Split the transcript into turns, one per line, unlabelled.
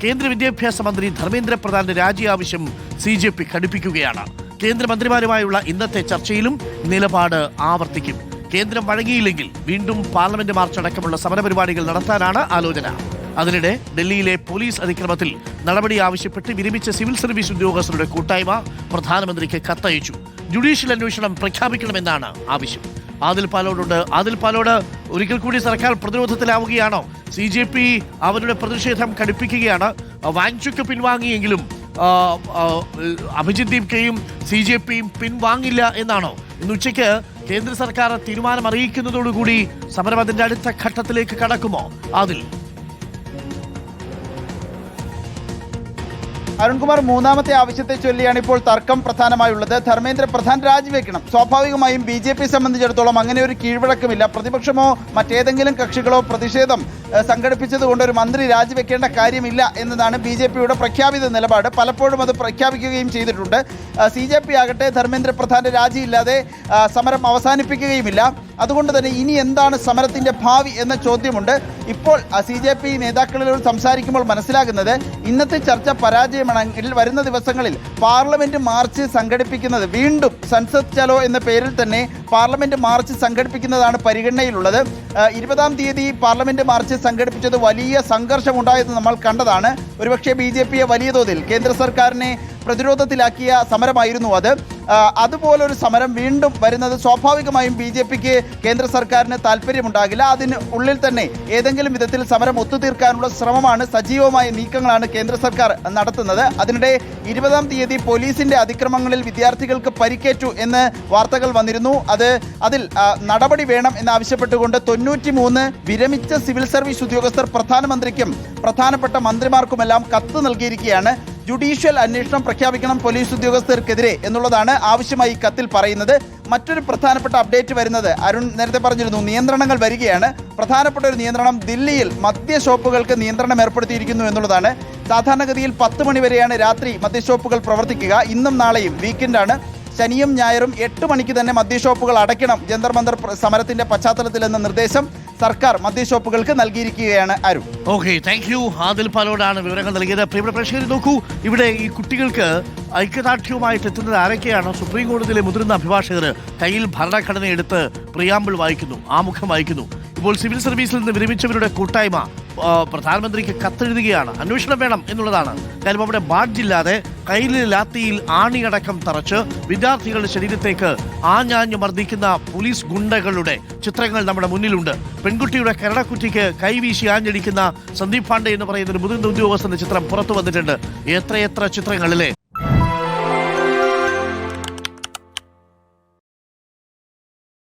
കേന്ദ്ര വിദ്യാഭ്യാസ മന്ത്രി ധർമ്മേന്ദ്ര പ്രധാന്റെ രാജി ആവശ്യം CJP ഘടിപ്പിക്കുകയാണ്. കേന്ദ്രമന്ത്രിമാരുമായുള്ള ഇന്നത്തെ ചർച്ചയിലും നിലപാട് ആവർത്തിക്കും. കേന്ദ്രം വഴങ്ങിയില്ലെങ്കിൽ വീണ്ടും പാർലമെന്റ് മാർച്ച് അടക്കമുള്ള സമരപരിപാടികൾ നടത്താനാണ് ആലോചന. അതിനിടെ ഡൽഹിയിലെ പോലീസ് അതിക്രമത്തിൽ നടപടി ആവശ്യപ്പെട്ട് വിരമിച്ച സിവിൽ സർവീസ് ഉദ്യോഗസ്ഥരുടെ കൂട്ടായ്മ പ്രധാനമന്ത്രിക്ക് കത്തയച്ചു. ജുഡീഷ്യൽ അന്വേഷണം പ്രഖ്യാപിക്കണമെന്നാണ് ആവശ്യം. ആദിൽ പാലോട് ഒരിക്കൽ കൂടി സർക്കാർ പ്രതിരോധത്തിലാവുകയാണോ? CJP അവരുടെ പ്രതിഷേധം കടുപ്പിക്കുകയാണ്. വാങ്ചുക്ക് പിൻവാങ്ങിയെങ്കിലും അഭിജിത് ദീപ്കയും CJPയും പിൻവാങ്ങില്ല എന്നാണോ? ഇന്ന് ഉച്ചയ്ക്ക് കേന്ദ്ര സർക്കാർ തീരുമാനം അറിയിക്കുന്നതോടുകൂടി സമരം അതിന്റെ അടുത്ത ഘട്ടത്തിലേക്ക് കടക്കുമോ? അതിൽ
അരുൺകുമാർ, മൂന്നാമത്തെ ആവശ്യത്തെ ചൊല്ലിയാണ് ഇപ്പോൾ തർക്കം പ്രധാനമായുള്ളത്. ധർമ്മേന്ദ്ര പ്രധാൻ രാജിവെക്കണം. സ്വാഭാവികമായും BJP സംബന്ധിച്ചിടത്തോളം അങ്ങനെ ഒരു കീഴ്വഴക്കമില്ല. പ്രതിപക്ഷമോ മറ്റേതെങ്കിലും കക്ഷികളോ പ്രതിഷേധം സംഘടിപ്പിച്ചതുകൊണ്ട് ഒരു മന്ത്രി രാജിവെക്കേണ്ട കാര്യമില്ല എന്നതാണ് BJPയുടെ പ്രഖ്യാപിത നിലപാട്. പലപ്പോഴും അത് പ്രഖ്യാപിക്കുകയും ചെയ്തിട്ടുണ്ട്. CJP ആകട്ടെ ധർമ്മേന്ദ്ര പ്രധാന്റെ രാജിയില്ലാതെ സമരം അവസാനിപ്പിക്കുകയുമില്ല. അതുകൊണ്ട് തന്നെ ഇനി എന്താണ് സമരത്തിന്റെ ഭാവി എന്ന ചോദ്യമുണ്ട്. ഇപ്പോൾ CJP നേതാക്കളിലോട് സംസാരിക്കുമ്പോൾ മനസ്സിലാകുന്നത് ഇന്നത്തെ ചർച്ച പരാജയമാണെങ്കിൽ വരുന്ന ദിവസങ്ങളിൽ പാർലമെന്റ് മാർച്ച് സംഘടിപ്പിക്കുന്നത്, വീണ്ടും സൻസദ് ചലോ എന്ന പേരിൽ തന്നെ പാർലമെന്റ് മാർച്ച് സംഘടിപ്പിക്കുന്നതാണ് പരിഗണനയിലുള്ളത്. 20-ാം തീയതി പാർലമെന്റ് മാർച്ച് സംഘടിപ്പിച്ചത് വലിയ സംഘർഷമുണ്ടായത് നമ്മൾ കണ്ടതാണ്. ഒരുപക്ഷെ BJPയെ വലിയ തോതിൽ കേന്ദ്ര സർക്കാരിനെ പ്രതിരോധത്തിലാക്കിയ സമരമായിരുന്നു അത്. അതുപോലൊരു സമരം വീണ്ടും വരുന്നത് സ്വാഭാവികമായും BJPക്ക് കേന്ദ്ര സർക്കാരിന് താല്പര്യമുണ്ടാകില്ല. അതിന് ഉള്ളിൽ തന്നെ ഏതെങ്കിലും വിധത്തിൽ സമരം ഒത്തുതീർക്കാനുള്ള ശ്രമമാണ്, സജീവമായ നീക്കങ്ങളാണ് കേന്ദ്ര സർക്കാർ നടത്തുന്നത്. അതിനിടെ 20-ാം തീയതി പോലീസിന്റെ അതിക്രമങ്ങളിൽ വിദ്യാർത്ഥികൾക്ക് പരിക്കേറ്റു എന്ന് വാർത്തകൾ വന്നിരുന്നു. അതിൽ നടപടി വേണം എന്നാവശ്യപ്പെട്ടുകൊണ്ട് 93 വിരമിച്ച സിവിൽ സർവീസ് ഉദ്യോഗസ്ഥർ പ്രധാനമന്ത്രിക്കും പ്രധാനപ്പെട്ട മന്ത്രിമാർക്കുമെല്ലാം കത്ത് നൽകിയിരിക്കുകയാണ്. ജുഡീഷ്യൽ അന്വേഷണം പ്രഖ്യാപിക്കണം പോലീസ് ഉദ്യോഗസ്ഥർക്കെതിരെ എന്നുള്ളതാണ് ആവശ്യമായി കത്തിൽ പറയുന്നത്. മറ്റൊരു പ്രധാനപ്പെട്ട അപ്ഡേറ്റ് വരുന്നത്, അരുൺ നേരത്തെ പറഞ്ഞിരുന്നു, നിയന്ത്രണങ്ങൾ വരികയാണ്. പ്രധാനപ്പെട്ട ഒരു നിയന്ത്രണം, ദില്ലിയിൽ മദ്യഷോപ്പുകൾക്ക് നിയന്ത്രണം ഏർപ്പെടുത്തിയിരിക്കുന്നു എന്നുള്ളതാണ്. സാധാരണഗതിയിൽ 10 മണി വരെയാണ് രാത്രി മദ്യഷോപ്പുകൾ പ്രവർത്തിക്കുക. ഇന്നും നാളെയും വീക്കെൻഡാണ്. ശനിയും ഞായറും 8 മണിക്ക് തന്നെ മദ്യഷോപ്പുകൾ അടയ്ക്കണം ജന്തർ മന്ദർ സമരത്തിന്റെ പശ്ചാത്തലത്തിൽ എന്ന നിർദ്ദേശം സർക്കാർ മദ്യഷോപ്പുകൾക്ക് നൽകിയിരിക്കുകയാണ്. Arun,
okay, thank you. Adil പാലോടാണ് വിവരങ്ങൾ നൽകിയത്. പ്രിയപ്പെട്ട പ്രേക്ഷകർ, നോക്കൂ, ഇവിടെ ഈ കുട്ടികൾക്ക് ഐക്യദാർഢ്യവുമായിട്ട് എത്തുന്നത് ആരൊക്കെയാണ്? സുപ്രീം കോടതിയിലെ മുതിർന്ന അഭിഭാഷകർ കയ്യിൽ ഭരണഘടന എടുത്ത് പ്രിയാമ്പിൾ വായിക്കുന്നു, ആമുഖം വായിക്കുന്നു. ഇപ്പോൾ സിവിൽ സർവീസിൽ നിന്ന് വിരമിച്ചവരുടെ കൂട്ടായ്മ പ്രധാനമന്ത്രിക്ക് കത്തെഴുതുകയാണ്. അന്വേഷണം വേണം എന്നുള്ളതാണ്. കാര്യം അവിടെ ബാഡ്ജില്ലാതെ കയ്യിലെ ലാത്തിയിൽ ആണിയടക്കം തറച്ച് വിദ്യാർത്ഥികളുടെ ശരീരത്തേക്ക് ആഞ്ഞാഞ്ഞു മർദ്ദിക്കുന്ന പോലീസ് ഗുണ്ടകളുടെ ചിത്രങ്ങൾ നമ്മുടെ മുന്നിലുണ്ട്. പെൺകുട്ടിയുടെ കരടക്കുറ്റിക്ക് കൈവീശി ആഞ്ഞടിക്കുന്ന സന്ദീപ് പാണ്ഡെ എന്ന് പറയുന്ന ഒരു മുതിർന്ന ഉദ്യോഗസ്ഥന്റെ ചിത്രം പുറത്തു വന്നിട്ടുണ്ട്. എത്രയെത്ര ചിത്രങ്ങളിലെ